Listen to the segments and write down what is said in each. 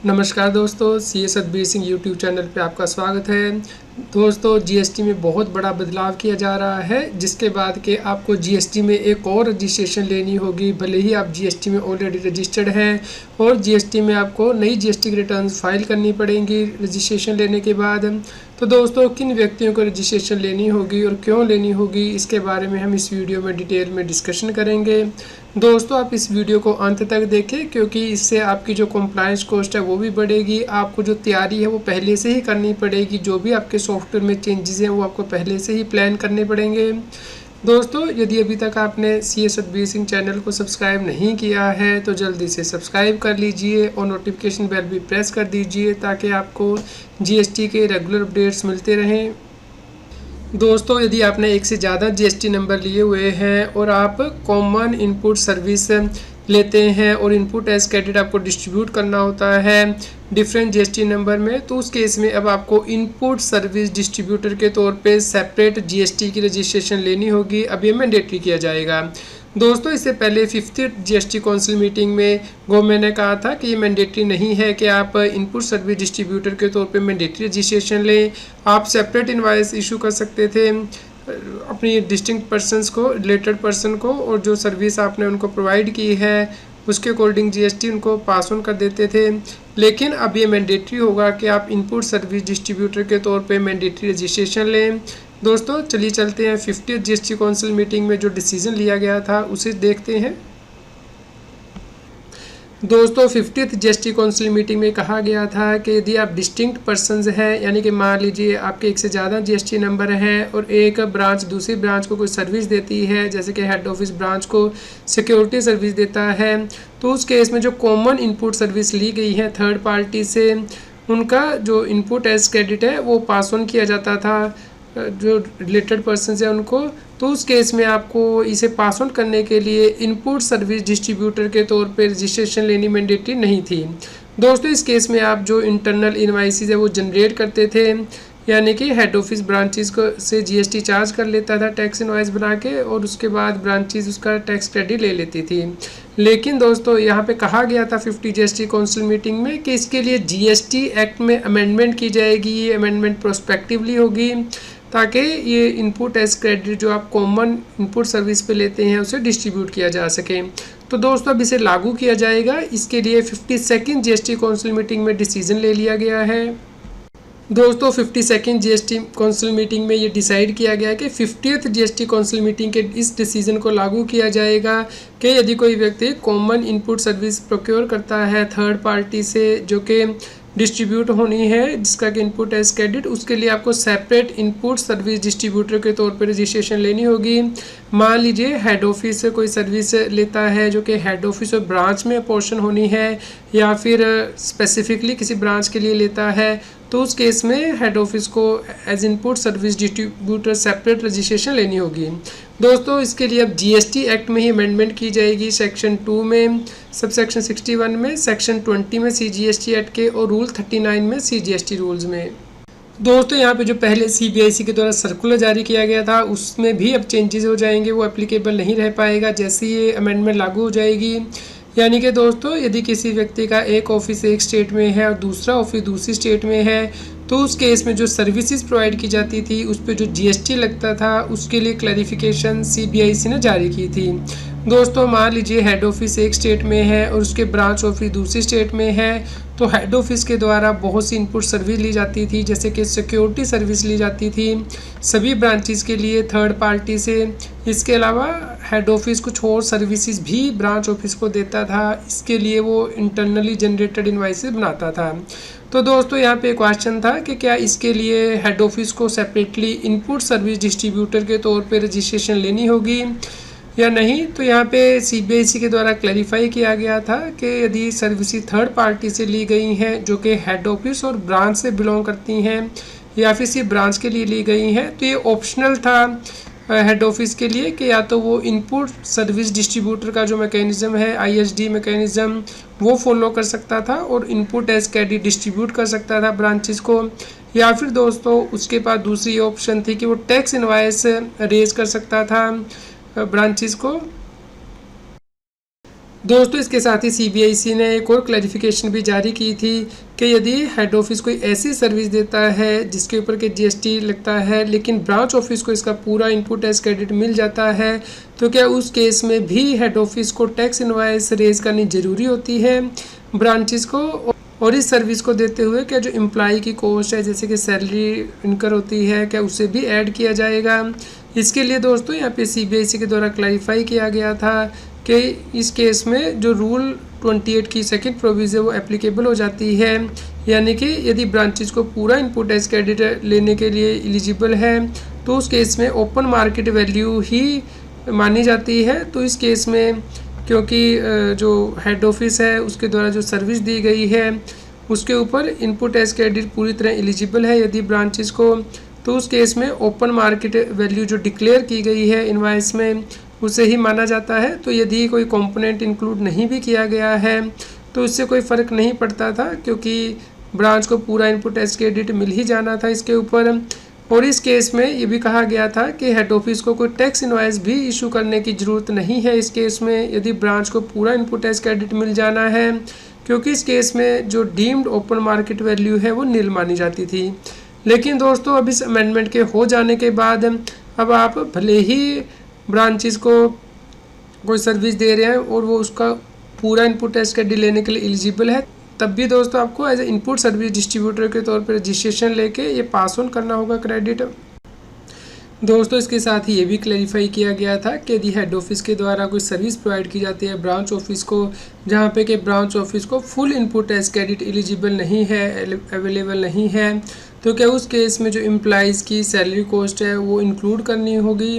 नमस्कार दोस्तों, सी ए Satbir Singh YouTube channel पे आपका स्वागत है। दोस्तों, जीएसटी में बहुत बड़ा बदलाव किया जा रहा है, जिसके बाद के आपको जीएसटी में एक और रजिस्ट्रेशन लेनी होगी। भले ही आप जीएसटी में ऑलरेडी रजिस्टर्ड हैं और जीएसटी में आपको नई जीएसटी की रिटर्न्स फाइल करनी पड़ेंगी रजिस्ट्रेशन लेने के बाद। तो दोस्तों, किन व्यक्तियों को रजिस्ट्रेशन लेनी होगी और क्यों लेनी होगी, इसके बारे में हम इस वीडियो में डिटेल में डिस्कशन करेंगे। दोस्तों, आप इस वीडियो को अंत तक देखें, क्योंकि इससे आपकी जो कंप्लायंस कॉस्ट है वो भी बढ़ेगी। आपको जो तैयारी है वो पहले से ही करनी पड़ेगी। जो भी आपके सॉफ्टवेयर में चेंजेस हैं वो आपको पहले से ही प्लान करने पड़ेंगे। दोस्तों, यदि अभी तक आपने सी ए सतबीर सिंह चैनल को सब्सक्राइब नहीं किया है तो जल्दी से सब्सक्राइब कर लीजिए और नोटिफिकेशन बेल भी प्रेस कर दीजिए, ताकि आपको जीएसटी के रेगुलर अपडेट्स मिलते रहें। दोस्तों, यदि आपने एक से ज़्यादा जीएसटी नंबर लिए हुए हैं और आप कॉमन इनपुट सर्विस लेते हैं और इनपुट एज क्रेडिट आपको डिस्ट्रीब्यूट करना होता है डिफरेंट जीएसटी नंबर में, तो उस केस में अब आपको इनपुट सर्विस डिस्ट्रीब्यूटर के तौर पे सेपरेट जीएसटी की रजिस्ट्रेशन लेनी होगी। अब ये मैंडेटरी किया जाएगा। दोस्तों, इससे पहले 5th जीएसटी काउंसिल मीटिंग में गवर्नमेंट ने कहा था कि ये मैंडेटरी नहीं है कि आप इनपुट सर्विस डिस्ट्रीब्यूटर के तौर पे मैंडेटरी रजिस्ट्रेशन लें। आप सेपरेट इनवॉइस इशू कर सकते थे अपनी डिस्टिंक्ट पर्सनस को, रिलेटेड पर्सन को, और जो सर्विस आपने उनको प्रोवाइड की है उसके अकॉर्डिंग जीएसटी उनको पास ऑन कर देते थे। लेकिन अब ये मैंडेटरी होगा कि आप इनपुट सर्विस डिस्ट्रीब्यूटर के तौर पे मैंडेटरी रजिस्ट्रेशन लें। दोस्तों, चलिए चलते हैं 50th जीएसटी काउंसिल मीटिंग में जो डिसीजन लिया गया था उसे देखते हैं। दोस्तों, 50th जीएसटी काउंसिल मीटिंग में कहा गया था कि यदि आप डिस्टिंक्ट पर्सनस हैं, यानी कि मान लीजिए आपके एक से ज़्यादा जीएसटी नंबर है और एक ब्रांच दूसरी ब्रांच को कोई सर्विस देती है, जैसे कि हेड ऑफिस ब्रांच को सिक्योरिटी सर्विस देता है, तो उस केस में जो कॉमन इनपुट सर्विस ली गई है थर्ड पार्टी से, उनका जो इनपुट एज क्रेडिट है वो पास ऑन किया जाता था जो रिलेटेड पर्सन है उनको। तो उस केस में आपको इसे पास ऑन करने के लिए इनपुट सर्विस डिस्ट्रीब्यूटर के तौर पे रजिस्ट्रेशन लेनी मैंडेटरी नहीं थी। दोस्तों, इस केस में आप जो इंटरनल इनवाइसेस है वो जनरेट करते थे, यानी कि हेड ऑफिस ब्रांचेस को से जीएसटी चार्ज कर लेता था टैक्स इनवाइस बना के, और उसके बाद ब्रांचेस उसका टैक्स क्रेडिट ले लेती थी। लेकिन दोस्तों, यहाँ पे कहा गया था 50 जीएसटी काउंसिल मीटिंग में कि इसके लिए जीएसटी एक्ट में अमेंडमेंट की जाएगी। ये अमेंडमेंट प्रोस्पेक्टिवली होगी, ताकि ये इनपुट एज क्रेडिट जो आप कॉमन इनपुट सर्विस पे लेते हैं उसे डिस्ट्रीब्यूट किया जा सके। तो दोस्तों, अब इसे लागू किया जाएगा। इसके लिए 52nd जीएसटी काउंसिल मीटिंग में डिसीजन ले लिया गया है। दोस्तों, 52nd जीएसटी काउंसिल मीटिंग में ये डिसाइड किया गया कि 50th जीएसटी काउंसिल मीटिंग के इस डिसीजन को लागू किया जाएगा कि यदि कोई व्यक्ति कॉमन इनपुट सर्विस प्रोक्योर करता है थर्ड पार्टी से जो कि डिस्ट्रीब्यूट होनी है, जिसका कि इनपुट एज क्रेडिट, उसके लिए आपको सेपरेट इनपुट सर्विस डिस्ट्रीब्यूटर के तौर पर रजिस्ट्रेशन लेनी होगी। मान लीजिए हेड ऑफिस से कोई सर्विस लेता है जो कि हेड ऑफिस और ब्रांच में पोर्शन होनी है, या फिर स्पेसिफिकली किसी ब्रांच के लिए लेता है, तो उस केस में हेड ऑफिस को as input service distributor separate registration लेनी होगी। दोस्तों, इसके लिए अब जीएसटी एक्ट में ही अमेंडमेंट की जाएगी, सेक्शन 2 में, सब सेक्शन 61 में, सेक्शन 20 में सीजीएसटी एक्ट के, और रूल 39 में सीजीएसटी रूल्स में। दोस्तों, यहाँ पे जो पहले सीबीआईसी के द्वारा सर्कुलर जारी किया गया था उसमें भी अब चेंजेस हो जाएंगे, वो एप्लीकेबल नहीं रह पाएगा जैसे ये अमेंडमेंट लागू हो जाएगी। यानी कि दोस्तों, यदि किसी व्यक्ति का एक ऑफिस एक स्टेट में है और दूसरा ऑफिस दूसरी स्टेट में है, तो उस केस में जो सर्विसेज प्रोवाइड की जाती थी उस पर जो जीएसटी लगता था उसके लिए क्लैरिफिकेशन सीबीआईसी ने जारी की थी। दोस्तों, मान लीजिए हेड ऑफिस एक स्टेट में है और उसके ब्रांच ऑफिस दूसरी स्टेट में है, तो हेड ऑफिस के द्वारा बहुत सी इनपुट सर्विस ली जाती थी, जैसे कि सिक्योरिटी सर्विस ली जाती थी सभी ब्रांचेस के लिए थर्ड पार्टी से। इसके अलावा हेड ऑफिस कुछ और सर्विसेज भी ब्रांच ऑफिस को देता था, इसके लिए वो इंटरनली जनरेटेड इनवाइसेस बनाता था। तो दोस्तों, यहाँ पे क्वेश्चन था कि क्या इसके लिए हेड ऑफिस को सेपरेटली इनपुट सर्विस डिस्ट्रीब्यूटर के तौर पे रजिस्ट्रेशन लेनी होगी या नहीं। तो यहाँ पे सीबीआईसी के द्वारा क्लैरिफाई किया गया था कि यदि सर्विसेज थर्ड पार्टी से ली गई हैं जो कि हेड ऑफिस और ब्रांच से बिलोंग करती हैं, या फिर सिर्फ ब्रांच के लिए ली गई हैं, तो ये ऑप्शनल था हेड ऑफिस के लिए कि या तो वो इनपुट सर्विस डिस्ट्रीब्यूटर का जो मैकेनिज़्म है आईएसडी मैकेनिज़्म वो फॉलो कर सकता था और इनपुट एज क्रेडिट डिस्ट्रीब्यूट कर सकता था ब्रांचेस को, या फिर दोस्तों उसके पास दूसरी ऑप्शन थी कि वो टैक्स इनवॉइस रेज कर सकता था ब्रांचेस को। दोस्तों इसके साथ ही सीबीआईसी ने एक और क्लैरिफिकेशन भी जारी की थी कि यदि हेड ऑफिस कोई ऐसी सर्विस देता है जिसके ऊपर के जीएसटी लगता है लेकिन ब्रांच ऑफिस को इसका पूरा इनपुट टैक्स क्रेडिट मिल जाता है, तो क्या उस केस में भी हेड ऑफिस को टैक्स इनवॉइस रेज करनी ज़रूरी होती है ब्रांचेस को? और इस सर्विस को देते हुए क्या जो एम्प्लॉई की कॉस्ट है जैसे कि सैलरी इनकर होती है, क्या उसे भी ऐड किया जाएगा? इसके लिए दोस्तों यहाँ पे सीबीआईसी के द्वारा क्लैरिफाई किया गया था कि इस केस में जो रूल 28 की सेकंड प्रोविज़न है वो एप्लीकेबल हो जाती है, यानी कि यदि ब्रांचेस को पूरा इनपुट टैक्स क्रेडिट लेने के लिए एलिजिबल है तो उस केस में ओपन मार्केट वैल्यू ही मानी जाती है। तो इस केस में क्योंकि जो हेड ऑफिस है उसके द्वारा जो सर्विस दी गई है उसके ऊपर इनपुट टैक्स क्रेडिट पूरी तरह एलिजिबल है यदि ब्रांचेस को, तो उस केस में ओपन मार्केट वैल्यू जो डिक्लेयर की गई है इनवॉइस में उसे ही माना जाता है। तो यदि कोई कंपोनेंट इंक्लूड नहीं भी किया गया है तो इससे कोई फ़र्क नहीं पड़ता था क्योंकि ब्रांच को पूरा इनपुट टैक्स क्रेडिट मिल ही जाना था इसके ऊपर। और इस केस में ये भी कहा गया था कि हेड ऑफिस को कोई टैक्स इनवॉइस भी इशू करने की ज़रूरत नहीं है इस केस में यदि ब्रांच को पूरा इनपुट टैक्स क्रेडिट मिल जाना है, क्योंकि इस केस में जो डीम्ड ओपन मार्केट वैल्यू है वो नील मानी जाती थी। लेकिन दोस्तों अब इस अमेंडमेंट के हो जाने के बाद अब आप भले ही ब्रांचेस को कोई सर्विस दे रहे हैं और वो उसका पूरा इनपुट टैक्स क्रेडिट लेने के लिए एलिजिबल है, तब भी दोस्तों आपको as a input service distributor के तौर पर रजिस्ट्रेशन लेके ये पास ऑन करना होगा क्रेडिट। दोस्तों इसके साथ ही ये भी क्लैरिफाई किया गया था कि यदि हेड ऑफिस के द्वारा कोई सर्विस प्रोवाइड की जाती है ब्रांच ऑफिस को जहाँ पे कि ब्रांच ऑफिस को full input tax credit eligible नहीं है, अवेलेबल नहीं है, तो क्या उस केस में जो एम्प्लॉइज़ की सैलरी कॉस्ट है वो इंक्लूड करनी होगी।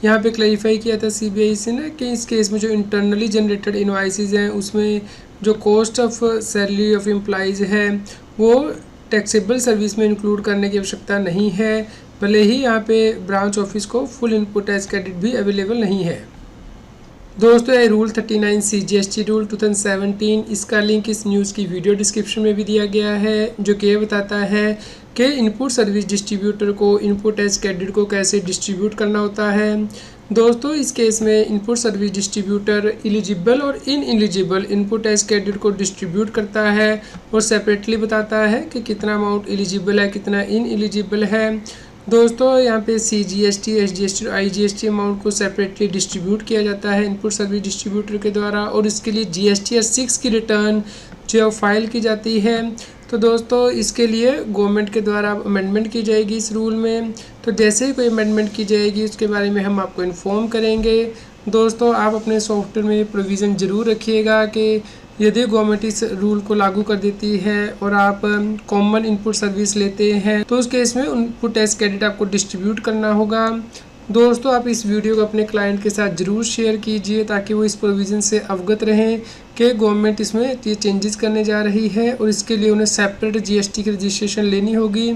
यहाँ पे क्लैरिफाई किया था सीबीआईसी ने कि इस केस में जो इंटरनली जनरेटेड इनवॉइसेस हैं उसमें जो cost of salary of employees है वो टैक्सेबल सर्विस में इंक्लूड करने की आवश्यकता नहीं है, भले ही यहाँ पे ब्रांच ऑफिस को फुल इनपुट टैक्स क्रेडिट भी अवेलेबल नहीं है। दोस्तों ये रूल 39 CGST रूल 2017, इसका लिंक इस न्यूज़ की वीडियो डिस्क्रिप्शन में भी दिया गया है जो कि ये बताता है कि इनपुट सर्विस डिस्ट्रीब्यूटर को इनपुट टैक्स क्रेडिट को कैसे डिस्ट्रीब्यूट करना होता है। दोस्तों इस केस में इनपुट सर्विस डिस्ट्रीब्यूटर एलिजिबल और इनएलिजिबल इनपुट टैक्स क्रेडिट को डिस्ट्रीब्यूट करता है और सेपरेटली बताता है कि कितना अमाउंट एलिजिबल है कितना इनएलिजिबल है। दोस्तों यहाँ पे CGST, SGST और IGST अमाउंट को सेपरेटली डिस्ट्रीब्यूट किया जाता है इनपुट सर्विस डिस्ट्रीब्यूटर के द्वारा और इसके लिए GST 6 की रिटर्न जो फाइल की जाती है। तो दोस्तों इसके लिए गवर्नमेंट के द्वारा अमेंडमेंट की जाएगी इस रूल में, तो जैसे ही कोई अमेंडमेंट की जाएगी उसके बारे में हम आपको इन्फॉर्म करेंगे। दोस्तों आप अपने सॉफ्टवेयर में ये प्रोविज़न ज़रूर रखिएगा कि यदि गवर्नमेंट इस रूल को लागू कर देती है और आप कॉमन इनपुट सर्विस लेते हैं तो उस केस में इनपुट टैक्स क्रेडिट आपको डिस्ट्रीब्यूट करना होगा। दोस्तों आप इस वीडियो को अपने क्लाइंट के साथ ज़रूर शेयर कीजिए ताकि वो इस प्रोविज़न से अवगत रहें कि गवर्नमेंट इसमें ये चेंजेस करने जा रही है और इसके लिए उन्हें सेपरेट GST की रजिस्ट्रेशन लेनी होगी।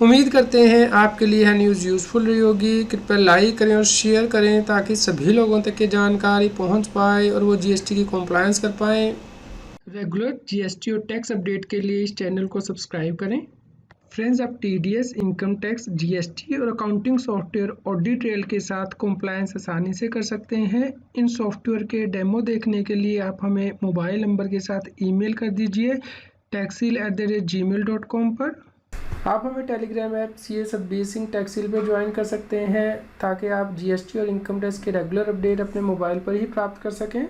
उम्मीद करते हैं आपके लिए यह न्यूज़ यूज़फुल रही होगी। कृपया लाइक करें और शेयर करें ताकि सभी लोगों तक ये जानकारी पहुंच पाए और वो GST की कॉम्प्लायंस कर पाएँ। रेगुलर GST और टैक्स अपडेट के लिए इस चैनल को सब्सक्राइब करें। फ्रेंड्स आप TDS, इनकम टैक्स, GST और अकाउंटिंग सॉफ्टवेयर ऑडिट ट्रेल के साथ कॉम्प्लायंस आसानी से कर सकते हैं। इन सॉफ्टवेयर के डेमो देखने के लिए आप हमें मोबाइल नंबर के साथ ईमेल कर दीजिए taxil@gmail.com पर। आप हमें टेलीग्राम ऐप CS अपडेसिंग टैक्सिल पर ज्वाइन कर सकते हैं ताकि आप GST और इनकम टैक्स के रेगुलर अपडेट अपने मोबाइल पर ही प्राप्त कर सकें।